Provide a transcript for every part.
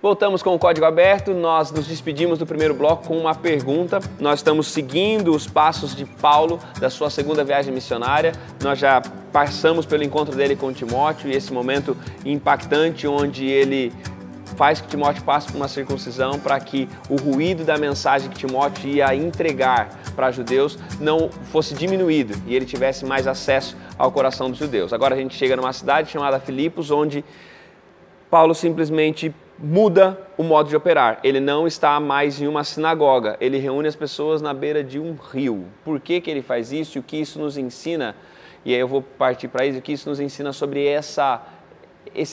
Voltamos com o Código Aberto, nós nos despedimos do primeiro bloco com uma pergunta. Nós estamos seguindo os passos de Paulo, da sua segunda viagem missionária. Nós já passamos pelo encontro dele com Timóteo e esse momento impactante onde ele faz que Timóteo passe por uma circuncisão para que o ruído da mensagem que Timóteo ia entregar para os judeus não fosse diminuído e ele tivesse mais acesso ao coração dos judeus. Agora a gente chega numa cidade chamada Filipos, onde Paulo simplesmente muda o modo de operar. Ele não está mais em uma sinagoga, ele reúne as pessoas na beira de um rio. Por que ele faz isso e o que isso nos ensina? E aí eu vou partir para isso, o que isso nos ensina sobre essa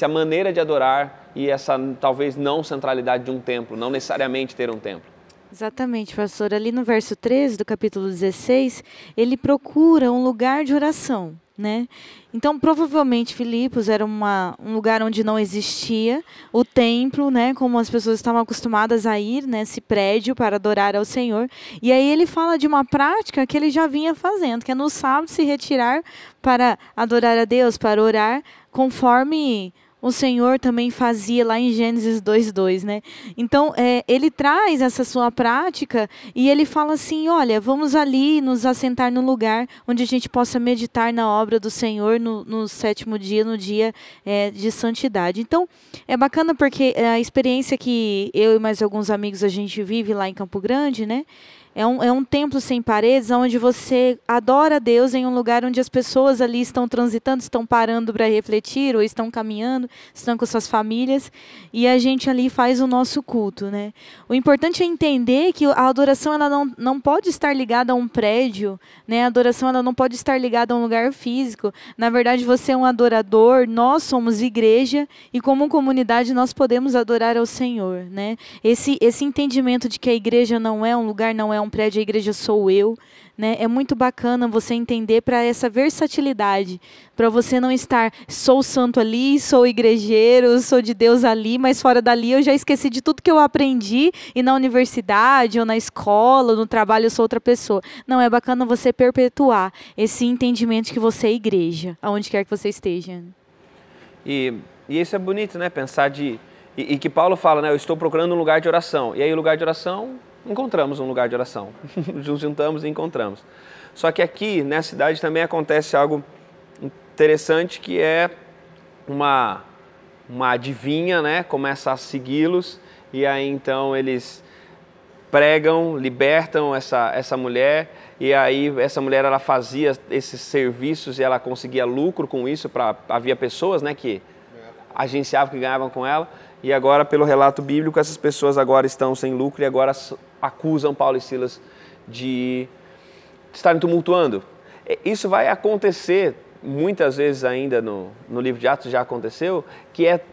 maneira de adorar e essa talvez não centralidade de um templo, não necessariamente ter um templo. Exatamente, pastor. Ali no verso 13 do capítulo 16, ele procura um lugar de oração, né? Então, provavelmente, Filipos era um lugar onde não existia o templo, né? Como as pessoas estavam acostumadas a ir, nesse prédio para adorar ao Senhor. E aí ele fala de uma prática que ele já vinha fazendo, que é no sábado se retirar para adorar a Deus, para orar, conforme o Senhor também fazia lá em Gênesis 2:2, né? Então, ele traz essa sua prática e ele fala assim, olha, vamos ali nos assentar num lugar onde a gente possa meditar na obra do Senhor no sétimo dia, no dia de santidade. Então, é bacana porque a experiência que eu e mais alguns amigos a gente vive lá em Campo Grande, né? É um templo sem paredes, onde você adora a Deus em um lugar onde as pessoas ali estão transitando, estão parando para refletir, ou estão caminhando, estão com suas famílias, e a gente ali faz o nosso culto, né? O importante é entender que a adoração ela não pode estar ligada a um prédio, né? A adoração ela não pode estar ligada a um lugar físico. Na verdade, você é um adorador, nós somos igreja, e como comunidade nós podemos adorar ao Senhor, né? Esse entendimento de que a igreja não é um lugar, não é um prédio, a igreja sou eu, né? É muito bacana você entender para essa versatilidade, para você não estar, sou santo ali, sou igrejeiro, sou de Deus ali, mas fora dali eu já esqueci de tudo que eu aprendi e na universidade ou na escola, ou no trabalho eu sou outra pessoa. Não, é bacana você perpetuar esse entendimento de que você é igreja, aonde quer que você esteja. E isso é bonito, né? Pensar e que Paulo fala, né? Eu estou procurando um lugar de oração. E aí o lugar de oração, encontramos um lugar de oração. Nos juntamos e encontramos. Só que aqui, nessa cidade, também acontece algo interessante, que é uma adivinha, né? Começa a segui-los e aí então eles pregam, libertam essa mulher e aí essa mulher ela fazia esses serviços e ela conseguia lucro com isso. Havia pessoas, né, que agenciavam, que ganhavam com ela. E agora, pelo relato bíblico, essas pessoas agora estão sem lucro e agora acusam Paulo e Silas de estarem tumultuando. Isso vai acontecer muitas vezes ainda no livro de Atos, já aconteceu,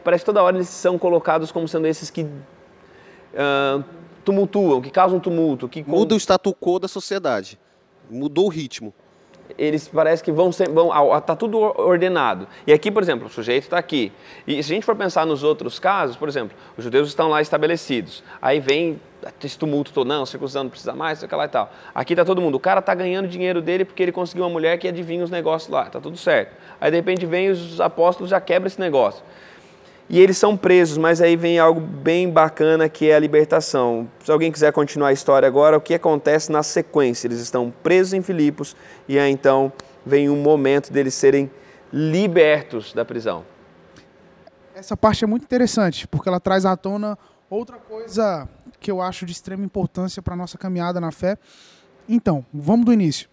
parece que toda hora eles são colocados como sendo esses que tumultuam, que causam tumulto. Muda o status quo da sociedade, mudou o ritmo. Eles parecem que tá tudo ordenado. E aqui, por exemplo, o sujeito está aqui. E se a gente for pensar nos outros casos, por exemplo, os judeus estão lá estabelecidos. Aí vem esse tumulto todo, não, circuncisão não precisa mais, sei lá e tal. Aqui está todo mundo. O cara está ganhando dinheiro dele porque ele conseguiu uma mulher que adivinha os negócios lá. Está tudo certo. Aí, de repente, vem os apóstolos, já quebra esse negócio. E eles são presos, mas aí vem algo bem bacana, que é a libertação. Se alguém quiser continuar a história agora, o que acontece na sequência? Eles estão presos em Filipos e aí então vem um momento deles serem libertos da prisão. Essa parte é muito interessante, porque ela traz à tona outra coisa que eu acho de extrema importância para a nossa caminhada na fé. Então, vamos do início.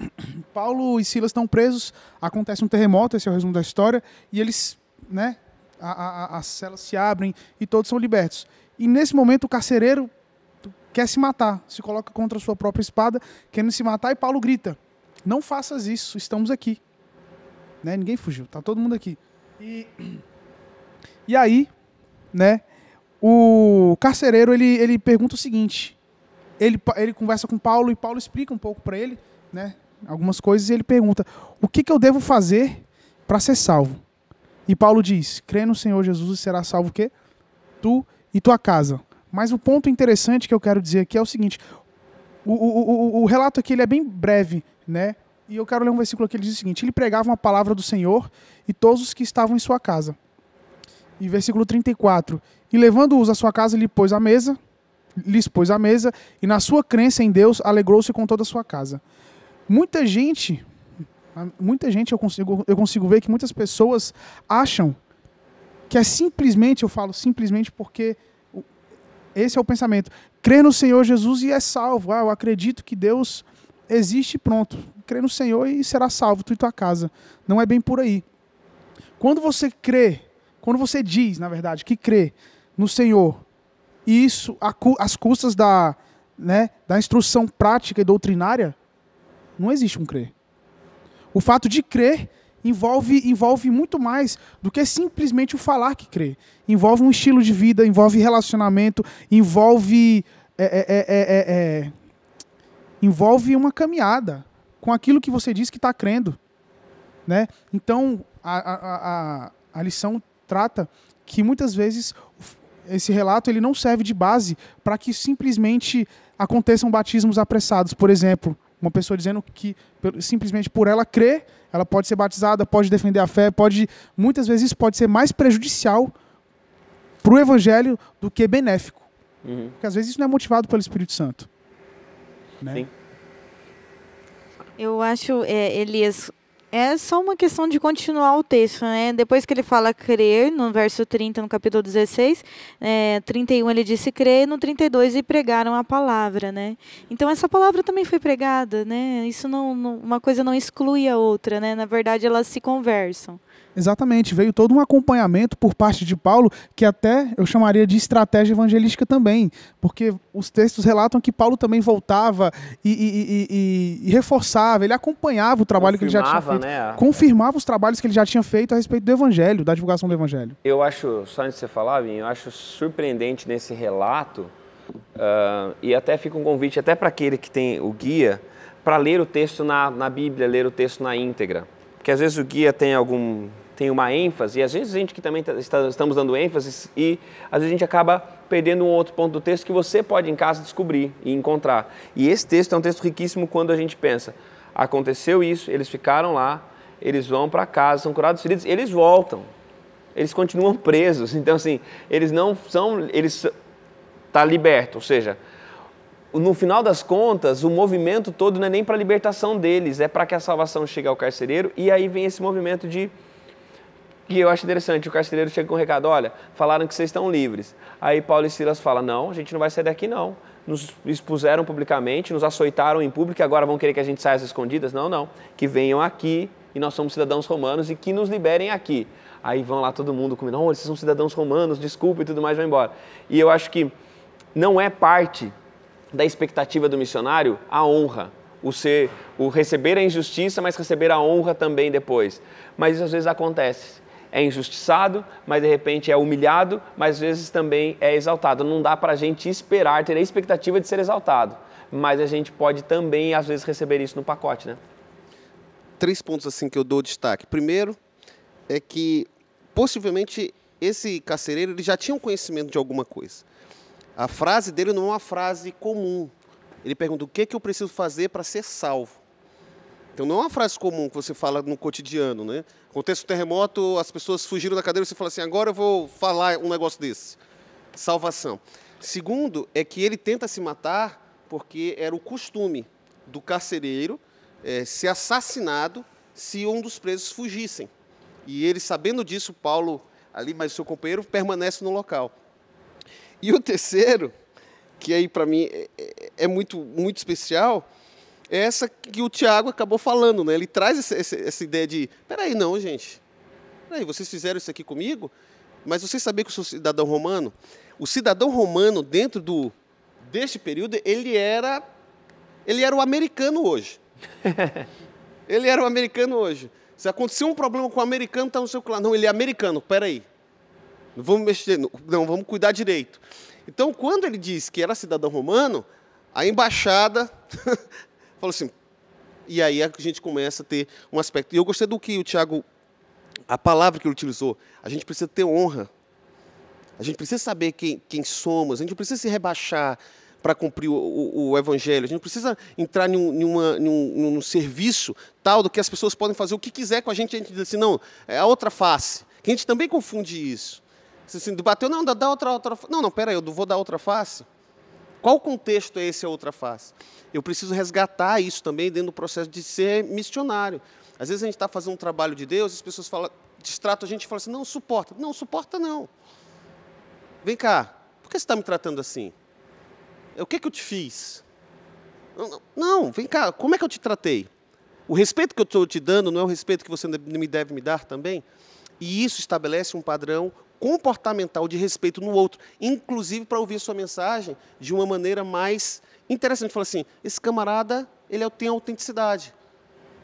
Paulo e Silas estão presos, acontece um terremoto, esse é o resumo da história, e eles, né, as celas se abrem e todos são libertos. E nesse momento o carcereiro quer se matar, se coloca contra a sua própria espada, querendo se matar, e Paulo grita, não faças isso, estamos aqui. Né? Ninguém fugiu, está todo mundo aqui. E aí, né, o carcereiro ele pergunta o seguinte, ele conversa com Paulo e Paulo explica um pouco para ele, né, algumas coisas, e ele pergunta, o que eu devo fazer para ser salvo? E Paulo diz, crê no Senhor Jesus e será salvo o quê? Tu e tua casa. Mas o ponto interessante que eu quero dizer aqui é o seguinte, o relato aqui ele é bem breve, né? E eu quero ler um versículo que ele diz o seguinte, ele pregava uma palavra do Senhor e todos os que estavam em sua casa. E versículo 34. E levando-os à sua casa, lhes pôs à mesa, e na sua crença em Deus, alegrou-se com toda a sua casa. Muita gente eu consigo ver que muitas pessoas acham que é simplesmente, eu falo simplesmente porque esse é o pensamento, crer no Senhor Jesus e é salvo. Eu acredito que Deus existe, pronto. Crê no Senhor e será salvo, tu e tua casa. Não é bem por aí. Quando você diz, na verdade, que crê no Senhor, e isso às custas da instrução prática e doutrinária, não existe um crer. O fato de crer envolve muito mais do que simplesmente o falar que crê. Envolve um estilo de vida, envolve relacionamento, envolve uma caminhada com aquilo que você diz que está crendo. Né? Então, a lição trata que muitas vezes esse relato ele não serve de base para que simplesmente aconteçam batismos apressados. Por exemplo, uma pessoa dizendo que simplesmente por ela crer, ela pode ser batizada, pode defender a fé, muitas vezes isso pode ser mais prejudicial para o evangelho do que benéfico. Porque às vezes isso não é motivado pelo Espírito Santo. Né? Sim. Eu acho, Elias, é só uma questão de continuar o texto, né? Depois que ele fala crer, no verso 30, no capítulo 16, 31 ele disse crer, no 32 e pregaram a palavra, né? Então essa palavra também foi pregada, né? Isso uma coisa não exclui a outra, né? Na verdade elas se conversam. Exatamente, veio todo um acompanhamento por parte de Paulo, que até eu chamaria de estratégia evangelística também, porque os textos relatam que Paulo também voltava e reforçava, ele acompanhava o trabalho que ele já tinha feito, né? Confirmava os trabalhos que ele já tinha feito a respeito do evangelho, da divulgação do evangelho. Eu acho, só antes de você falar, Vinho, eu acho surpreendente nesse relato, e até fica um convite até para aquele que tem o guia, para ler o texto na Bíblia, ler o texto na íntegra, porque às vezes o guia tem uma ênfase, e às vezes a gente que também estamos dando ênfase, e às vezes a gente acaba perdendo um outro ponto do texto que você pode em casa descobrir e encontrar. E esse texto é um texto riquíssimo quando a gente pensa, aconteceu isso, eles ficaram lá, eles vão para casa, são curados feridos, eles voltam, eles continuam presos, então assim, está liberto, ou seja, no final das contas, o movimento todo não é nem para a libertação deles, é para que a salvação chegue ao carcereiro, e aí vem esse movimento que eu acho interessante, o carcereiro chega com um recado, olha, falaram que vocês estão livres. Aí Paulo e Silas falam, não, a gente não vai sair daqui não. Nos expuseram publicamente, nos açoitaram em público e agora vão querer que a gente saia às escondidas? Não, que venham aqui e nós somos cidadãos romanos e que nos liberem aqui. Aí vão lá todo mundo comigo, não, vocês são cidadãos romanos, desculpa e tudo mais, vão embora. E eu acho que não é parte da expectativa do missionário a honra, o receber a injustiça, mas receber a honra também depois. Mas isso às vezes acontece. É injustiçado, mas de repente é humilhado, mas às vezes também é exaltado. Não dá para a gente esperar, ter a expectativa de ser exaltado, mas a gente pode também, às vezes, receber isso no pacote, né? 3 pontos assim que eu dou destaque. Primeiro é que, possivelmente, esse carcereiro ele já tinha um conhecimento de alguma coisa. A frase dele não é uma frase comum. Ele pergunta, o que eu preciso fazer para ser salvo? Então não é uma frase comum que você fala no cotidiano, né? Acontece um terremoto, as pessoas fugiram da cadeira e você fala assim, agora eu vou falar um negócio desse. Salvação. Segundo, é que ele tenta se matar porque era o costume do carcereiro ser assassinado se um dos presos fugissem. E ele, sabendo disso, Paulo, ali, mas seu companheiro, permanece no local. E o terceiro, que aí para mim é muito, muito especial, é essa que o Tiago acabou falando, né? Ele traz essa ideia de, peraí, não, gente, peraí, vocês fizeram isso aqui comigo, mas vocês sabiam que eu sou cidadão romano? O cidadão romano, dentro deste período, ele era o americano hoje. Ele era o americano hoje. Se acontecer um problema com o americano, está no seu claro. Não, ele é americano, peraí. Não vamos mexer, não, vamos cuidar direito. Então, quando ele disse que era cidadão romano, a embaixada falou assim, e aí a gente começa a ter um aspecto. E eu gostei do que o Tiago, a palavra que ele utilizou, a gente precisa ter honra. A gente precisa saber quem somos, a gente precisa se rebaixar para cumprir o evangelho. A gente não precisa entrar num serviço tal do que as pessoas podem fazer o que quiser com a gente diz assim, não, é a outra face. Que a gente também confunde isso. Você se debateu, não, dá outra não, pera aí, eu vou dar outra face. Qual contexto é esse a outra face? Eu preciso resgatar isso também dentro do processo de ser missionário. Às vezes a gente está fazendo um trabalho de Deus, as pessoas distratam a gente e falam assim, não, suporta. Não, suporta não. Vem cá, por que você está me tratando assim? O que eu te fiz? Não, vem cá, como é que eu te tratei? O respeito que eu estou te dando não é o respeito que você me deve me dar também? E isso estabelece um padrão comportamental de respeito no outro, inclusive para ouvir sua mensagem de uma maneira mais interessante. Fala assim, esse camarada, ele tem autenticidade.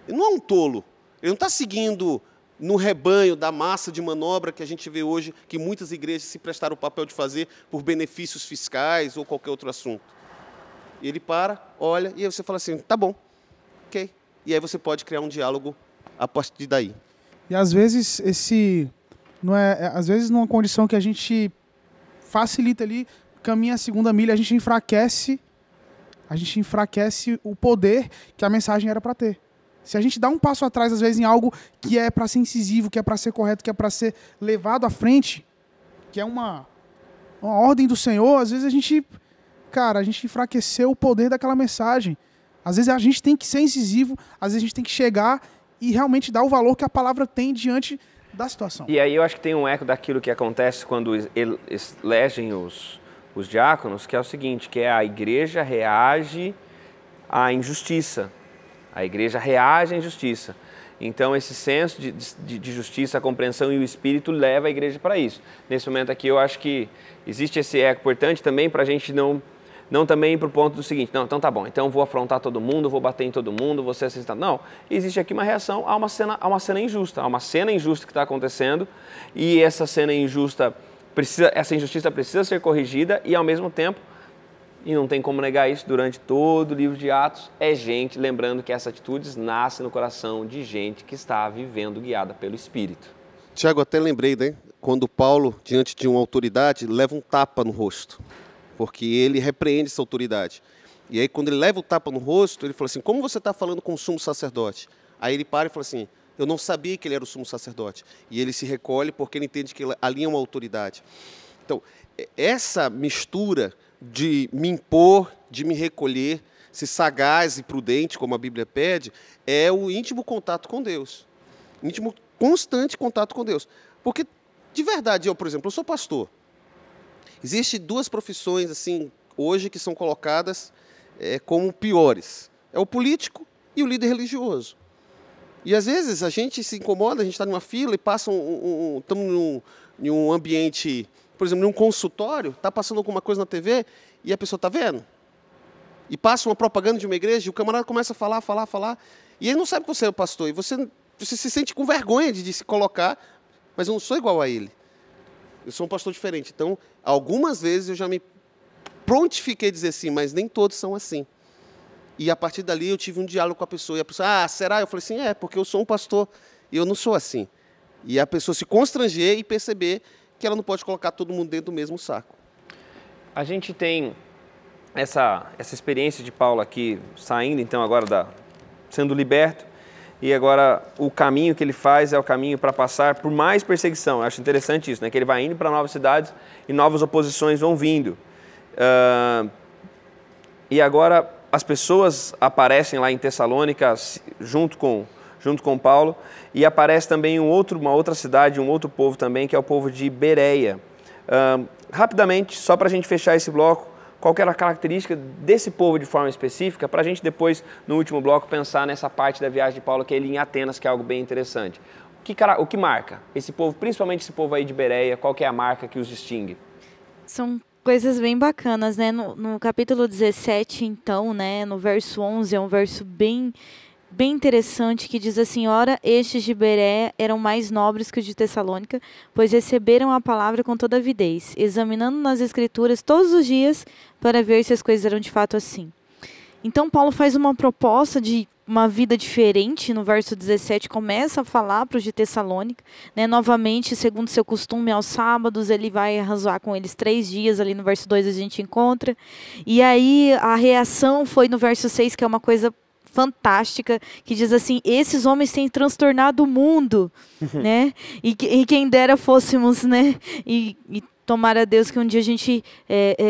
Ele não é um tolo. Ele não está seguindo no rebanho da massa de manobra que a gente vê hoje, que muitas igrejas se prestaram o papel de fazer por benefícios fiscais ou qualquer outro assunto. E ele para, olha, e aí você fala assim, tá bom, ok. E aí você pode criar um diálogo a partir daí. E às vezes às vezes numa condição que a gente facilita ali, caminha a segunda milha, a gente enfraquece o poder que a mensagem era para ter. Se a gente dá um passo atrás, às vezes, em algo que é para ser incisivo, que é para ser correto, que é para ser levado à frente, que é uma ordem do Senhor, às vezes a gente enfraqueceu o poder daquela mensagem. Às vezes a gente tem que ser incisivo, às vezes a gente tem que chegar e realmente dar o valor que a palavra tem diante da situação. E aí eu acho que tem um eco daquilo que acontece quando elegem os diáconos, que é o seguinte, que é a igreja reage à injustiça. A igreja reage à injustiça. Então, esse senso de justiça, a compreensão e o espírito leva a igreja para isso. Nesse momento aqui, eu acho que existe esse eco importante também para a gente não também ir para o ponto do seguinte, não, então tá bom, então eu vou afrontar todo mundo, vou bater em todo mundo, vou ser assistado. Não, existe aqui uma reação a uma cena injusta, que está acontecendo e essa cena injusta, essa injustiça precisa ser corrigida e, ao mesmo tempo, e não tem como negar isso, durante todo o livro de Atos, é gente, lembrando que essas atitudes nascem no coração de gente que está vivendo guiada pelo Espírito. Tiago, até lembrei, né? Quando Paulo, diante de uma autoridade, leva um tapa no rosto, porque ele repreende essa autoridade. E aí, quando ele leva o tapa no rosto, ele fala assim, como você está falando com o sumo sacerdote? Aí ele para e fala assim, eu não sabia que ele era o sumo sacerdote. E ele se recolhe porque ele entende que ali é uma autoridade. Então, essa mistura de me impor, de me recolher, ser sagaz e prudente, como a Bíblia pede, é o íntimo contato com Deus. Íntimo, constante contato com Deus. Porque, de verdade, por exemplo, eu sou pastor. Existem duas profissões, assim, hoje, que são colocadas como piores. É o político e o líder religioso. E, às vezes, a gente se incomoda, a gente está numa fila e passa estamos em um ambiente... Por exemplo, num consultório, está passando alguma coisa na TV e a pessoa está vendo. E passa uma propaganda de uma igreja e o camarada começa a falar. E ele não sabe que você é o pastor. E você se sente com vergonha de se colocar, mas eu não sou igual a ele. Eu sou um pastor diferente. Então, algumas vezes eu já me prontifiquei a dizer assim, mas nem todos são assim. E a partir dali eu tive um diálogo com a pessoa. E a pessoa, será? Eu falei assim, porque eu sou um pastor e eu não sou assim. E a pessoa se constranger e perceber que ela não pode colocar todo mundo dentro do mesmo saco. A gente tem essa experiência de Paulo aqui, saindo então agora sendo liberto, e agora o caminho que ele faz é o caminho para passar por mais perseguição. Eu acho interessante isso, né? Que ele vai indo para novas cidades e novas oposições vão vindo. E agora as pessoas aparecem lá em Tessalônica junto com Paulo, e aparece também uma outra cidade, um outro povo também, que é o povo de Bereia. Rapidamente, só para a gente fechar esse bloco, qual que era a característica desse povo de forma específica, para a gente depois, no último bloco, pensar nessa parte da viagem de Paulo, que é ele em Atenas, que é algo bem interessante. O que marca esse povo, principalmente esse povo aí de Bereia, qual que é a marca que os distingue? São coisas bem bacanas, né? No capítulo 17, então, né, no verso 11, é um verso bem interessante, que diz assim, ora, estes de Bereia eram mais nobres que os de Tessalônica, pois receberam a palavra com toda avidez, examinando nas escrituras todos os dias para ver se as coisas eram de fato assim. Então, Paulo faz uma proposta de uma vida diferente. No verso 17, começa a falar para os de Tessalônica, né? Novamente, segundo seu costume, aos sábados, ele vai arrazoar com eles 3 dias, ali no verso 2 a gente encontra. E aí, a reação foi no verso 6, que é uma coisa fantástica, que diz assim: esses homens têm transtornado o mundo, né? E quem dera fôssemos, né? E tomara a Deus que um dia a gente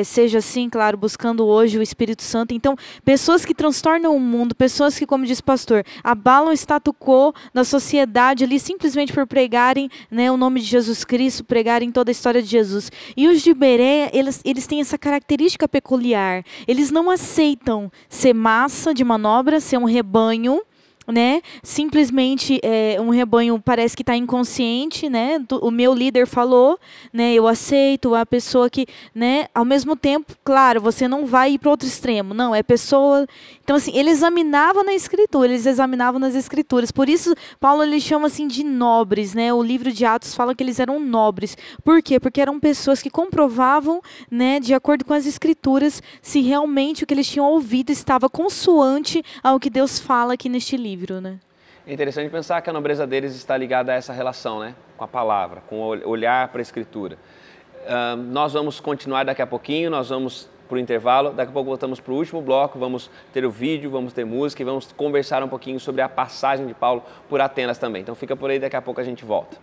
seja assim, claro, buscando hoje o Espírito Santo. Então, pessoas que transtornam o mundo, pessoas que, como diz o pastor, abalam o status quo da sociedade ali simplesmente por pregarem, né, o nome de Jesus Cristo, pregarem toda a história de Jesus. E os de Bereia, eles têm essa característica peculiar. Eles não aceitam ser massa de manobra, ser um rebanho, né? Simplesmente um rebanho parece que está inconsciente, né? O meu líder falou, né? Eu aceito a pessoa que, né? Ao mesmo tempo, claro, você não vai ir para outro extremo, não, é pessoa. Então, assim, ele examinava na Escritura, eles examinavam nas Escrituras. Por isso, Paulo ele chama assim de nobres, né? O livro de Atos fala que eles eram nobres. Por quê? Porque eram pessoas que comprovavam, né? De acordo com as Escrituras, se realmente o que eles tinham ouvido estava consoante ao que Deus fala aqui neste livro. Né? É interessante pensar que a nobreza deles está ligada a essa relação, né? Com a palavra, com o olhar para a Escritura. Nós vamos continuar daqui a pouquinho, nós vamos para o intervalo, daqui a pouco voltamos para o último bloco, vamos ter o vídeo, vamos ter música e vamos conversar um pouquinho sobre a passagem de Paulo por Atenas também. Então fica por aí, daqui a pouco a gente volta.